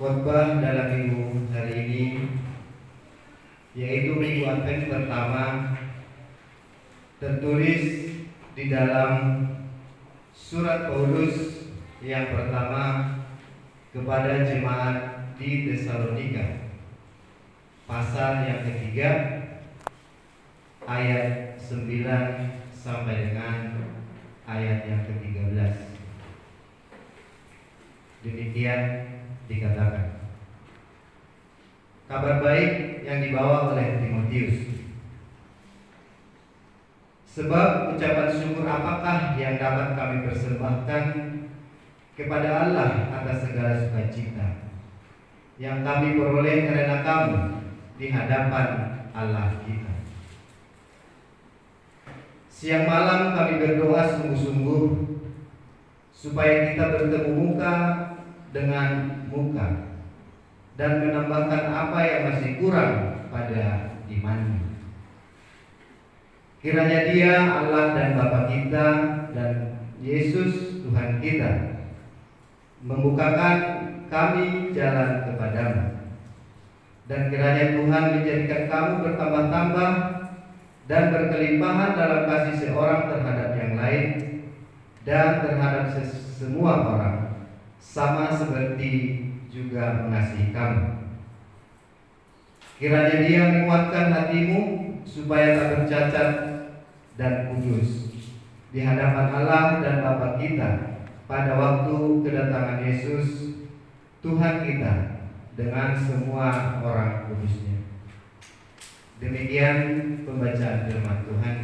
Khotbah dalam minggu hari ini yaitu minggu Advent pertama, tertulis di dalam surat Paulus yang pertama kepada jemaat di Tesalonika, pasal yang ketiga ayat 9 sampai dengan ayat yang ke-13. Demikian dikatakan. Kabar baik yang dibawa oleh Timotius. Sebab ucapan syukur apakah yang dapat kami persembahkan kepada Allah atas segala sukacita yang kami peroleh karena kamu di hadapan Allah kita. Siang malam kami berdoa sungguh-sungguh supaya kita bertemu muka dengan muka dan menambahkan apa yang masih kurang pada imanmu. Kiranya Dia, Allah dan Bapa kita, dan Yesus Tuhan kita membukakan kami jalan kepadamu, dan kiranya Tuhan menjadikan kamu bertambah-tambah dan berkelimpahan dalam kasih seorang terhadap yang lain dan terhadap semua orang, sama seperti juga mengasihi kamu. Kiranya Dia menguatkan hatimu supaya tak bercacat dan kudus di hadapan Allah dan Bapa kita pada waktu kedatangan Yesus Tuhan kita dengan semua orang kudusnya. Demikian pembacaan firman Tuhan.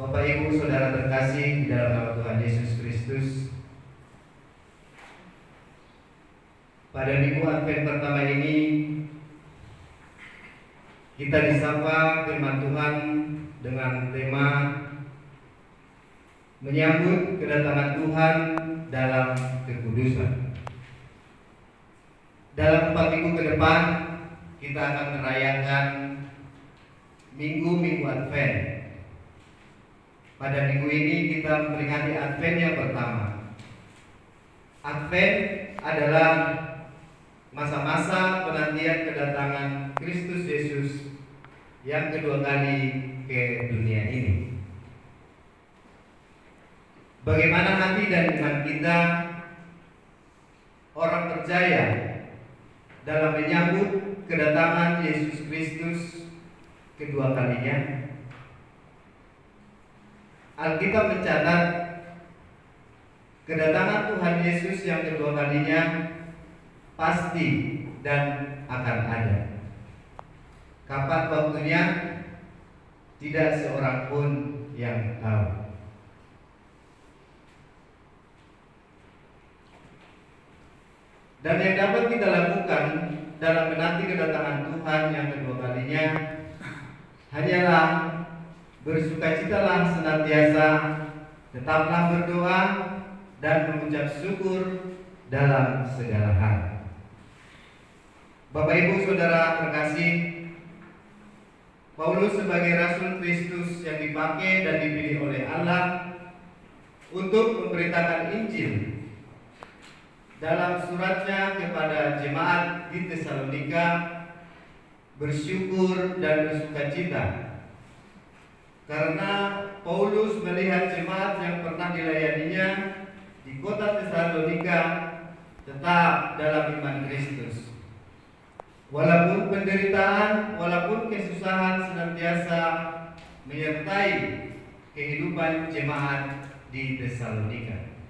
Bapak Ibu Saudara terkasih di dalam nama Tuhan Yesus Kristus, pada minggu Advent pertama ini kita disapa firman Tuhan dengan tema menyambut kedatangan Tuhan dalam kekudusan. Dalam 4 minggu ke depan kita akan merayakan minggu Advent. Pada minggu ini kita memperingati Advent yang pertama. Advent adalah masa-masa penantian kedatangan Kristus Yesus yang kedua kali ke dunia ini. Bagaimana hati dan iman kita orang percaya dalam menyambut kedatangan Yesus Kristus kedua kalinya? Alkitab mencatat kedatangan Tuhan Yesus yang kedua kalinya pasti dan akan ada. Kapan waktunya? Tidak seorang pun yang tahu. Dan yang dapat kita lakukan dalam menanti kedatangan Tuhan yang kedua kalinya hanyalah bersukacitalah senantiasa, tetaplah berdoa dan mengucap syukur dalam segala hal. Bapak Ibu Saudara terkasih, Paulus sebagai Rasul Kristus yang dipakai dan dipilih oleh Allah untuk memberitakan Injil dalam suratnya kepada jemaat di Tesalonika bersyukur dan bersukacita karena Paulus melihat jemaat yang pernah dilayaninya di kota Tesalonika tetap dalam iman Kristus. Walaupun penderitaan, walaupun kesusahan senantiasa menyertai kehidupan jemaat di Tesalonika.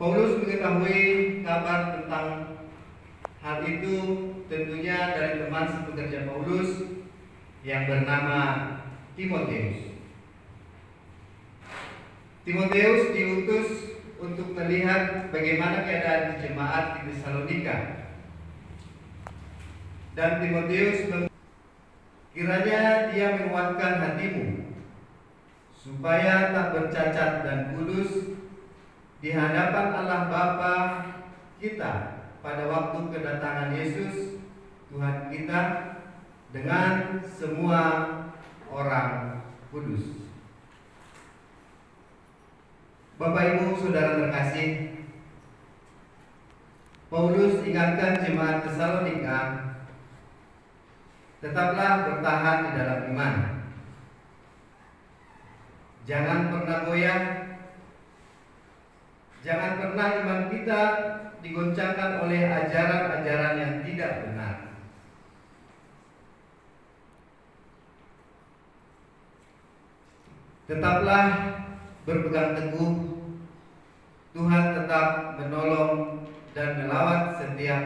Paulus mengetahui kabar tentang hal itu tentunya dari teman sepekerja Paulus yang bernama Timotius. Timotius diutus untuk melihat bagaimana keadaan di jemaat di Tesalonika. Dan Timotius kiranya dia menguatkan hatimu supaya tak bercacat dan kudus di hadapan Allah Bapa kita pada waktu kedatangan Yesus Tuhan kita dengan semua orang kudus. Bapak Ibu Saudara terkasih, Paulus ingatkan jemaat Tesalonika, tetaplah bertahan di dalam iman. Jangan pernah goyah. Jangan pernah iman kita digoncangkan oleh ajaran-ajaran yang tidak benar. Tetaplah berpegang teguh. Tuhan tetap menolong dan melawat setiap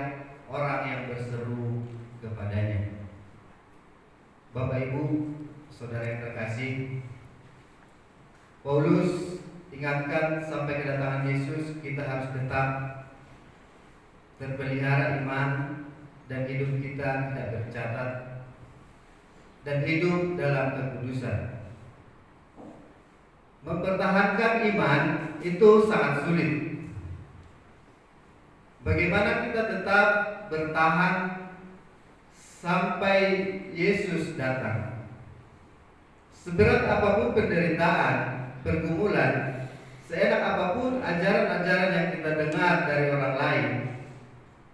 orang yang berseru kepadanya. Bapak Ibu, saudara yang terkasih, Paulus ingatkan sampai kedatangan Yesus kita harus tetap terpelihara iman dan hidup kita tidak bercatat dan hidup dalam kekudusan. Mempertahankan iman itu sangat sulit. Bagaimana kita tetap bertahan sampai Yesus datang? Seberat apapun penderitaan, pergumulan, seenak apapun ajaran-ajaran yang kita dengar dari orang lain,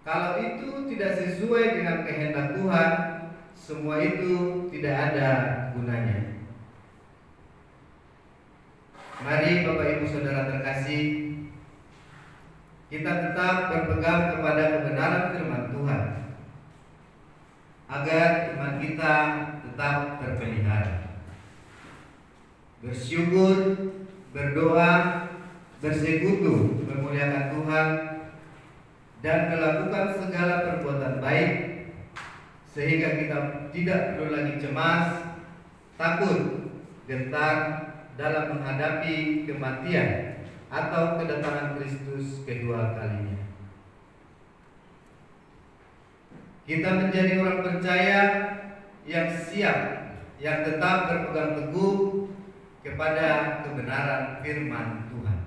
kalau itu tidak sesuai dengan kehendak Tuhan, semua itu tidak ada gunanya. Mari Bapak Ibu Saudara terkasih, kita tetap berpegang kepada kebenaran firman Tuhan agar iman kita tetap terpelihara. Bersyukur, berdoa, bersekutu memuliakan Tuhan, dan melakukan segala perbuatan baik sehingga kita tidak perlu lagi cemas, takut, gentar dalam menghadapi kematian atau kedatangan Kristus kedua kalinya. Kita menjadi orang percaya yang siap, yang tetap berpegang teguh kepada kebenaran firman Tuhan.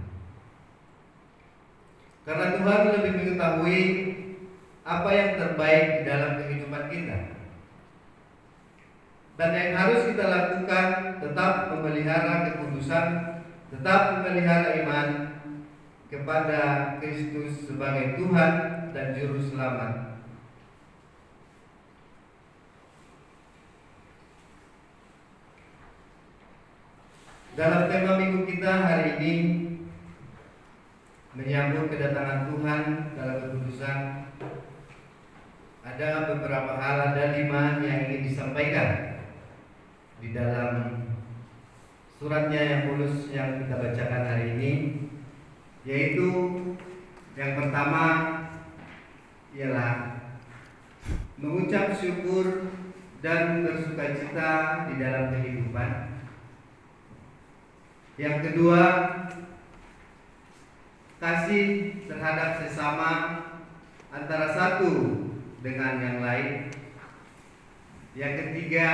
Karena Tuhan lebih mengetahui apa yang terbaik di dalam kehidupan kita. Dan yang harus kita lakukan tetap memelihara kekudusan, tetap memelihara iman kepada Kristus sebagai Tuhan dan Juru Selamat. Dalam tema minggu kita hari ini menyambut kedatangan Tuhan dalam kekudusan, ada beberapa hal, ada 5 yang ingin disampaikan di dalam suratnya yang Paulus yang kita bacakan hari ini, yaitu yang pertama ialah mengucap syukur dan bersukacita di dalam kehidupan. Yang kedua, kasih terhadap sesama antara satu dengan yang lain. Yang ketiga,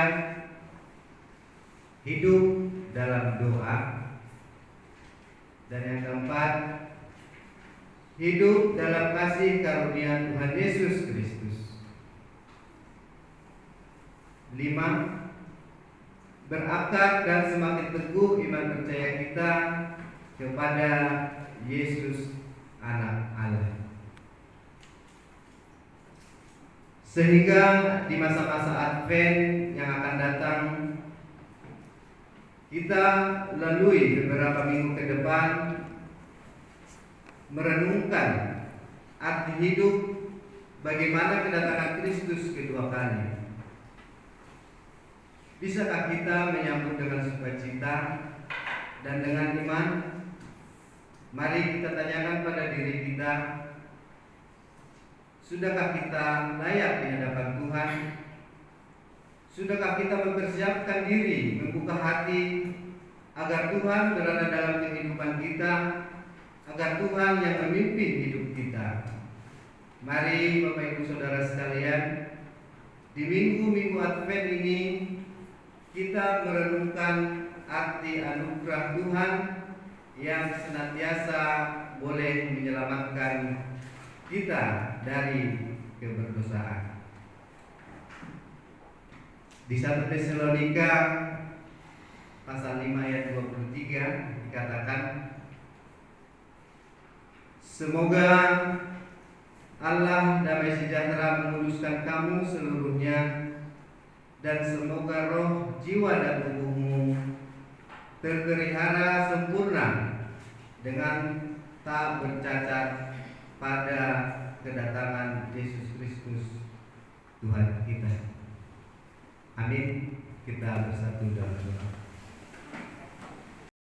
hidup dalam doa. Dan yang keempat, hidup dalam kasih karunia Tuhan Yesus Kristus. 5, berakar dan semakin teguh iman percaya kita kepada Yesus Anak Allah, sehingga di masa-masa Advent yang akan datang kita lalui beberapa minggu ke depan merenungkan arti hidup, bagaimana kedatangan Kristus kedua kali. Bisakah kita menyambut dengan sukacita dan dengan iman? Mari kita tanyakan pada diri kita, sudahkah kita layak di hadapan Tuhan? Sudahkah kita mempersiapkan diri, membuka hati agar Tuhan berada dalam kehidupan kita, agar Tuhan yang memimpin hidup kita? Mari Bapak Ibu Saudara sekalian, di minggu-minggu Advent ini kita merenungkan arti anugerah Tuhan yang senantiasa boleh menyelamatkan kita dari keberdosaan. Di 1 Tesalonika pasal 5 ayat 23 dikatakan, semoga Allah damai sejahtera menguduskan kamu seluruhnya, dan semoga roh, jiwa, dan tubuhmu terpelihara sempurna dengan tak bercacat pada kedatangan Yesus Kristus Tuhan kita. Amin. Kita bersatu dalam doa.